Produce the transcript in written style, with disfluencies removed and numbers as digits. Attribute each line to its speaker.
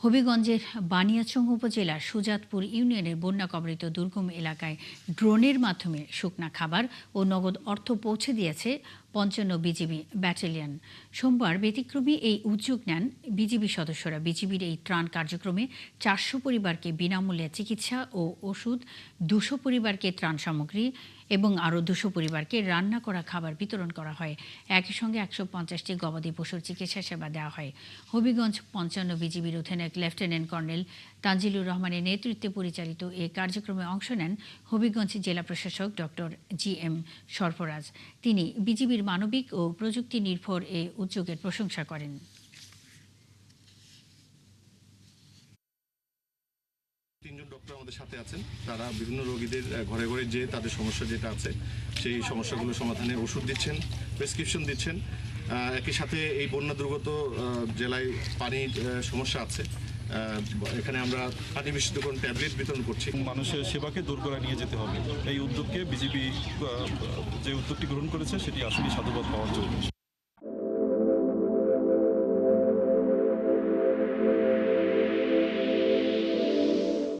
Speaker 1: হবিগঞ্জের বানিয়াচং উপজেলার সুজাতপুর ইউনিয়নের বন্যা কবলিত দুর্গম এলাকায় ড্রোনের মাধ্যমে শুকনা খাবার ও নগদ অর্থ পৌঁছে দিয়েছে ৫৫ বিজিবি ব্যাটালিয়ন। সোমবার ব্যতিক্রমী এই উদ্যোগ নেন বিজিবি সদস্যরা। বিজিবির এই ত্রাণ কার্যক্রমে ৪০০ পরিবারকে বিনামূল্যে চিকিৎসা ও ওষুধ, ২০০ পরিবারকে ত্রাণ সামগ্রী এবং আরও ২০০ পরিবারকে রান্না করা খাবার বিতরণ করা হয়। একই সঙ্গে ১৫০টি গবাদি পশুর চিকিৎসা সেবা দেওয়া হয়। হবিগঞ্জ ৫৫ বিজিবির অধিনায়ক লেফটেন্যান্ট কর্নেল তানজিলুর রহমানের নেতৃত্বে পরিচালিত এ কার্যক্রমে অংশ নেন হবিগঞ্জ জেলা প্রশাসক ডক্টর জি.এম. সরফরাজ। তিনি বিজিবির মানবিক ও প্রযুক্তি নির্ভর এ উদ্যোগের প্রশংসা করেন।
Speaker 2: তিনজন ডক্টর আমাদের সাথে আছেন। তারা বিভিন্ন রোগীদের ঘরে ঘরে যে তাদের সমস্যা যেটা আছে সেই সমস্যাগুলো সমাধানে ওষুধ দিচ্ছেন, প্রেসক্রিপশন দিচ্ছেন। একই সাথে এই বন্যা দুর্গত জেলায় পানির সমস্যা আছে, এখানে আমরা পানি বিশুদ্ধকরণ ট্যাবলেট বিতরণ করছি।
Speaker 3: মানুষের সেবাকে দোরগোড়ায় নিয়ে যেতে হবে। এই উদ্যোগকে বিজিবি যে উদ্যোগটি গ্রহণ করেছে সেটি আসলে সাধুবাদ পাওয়ার জন্য।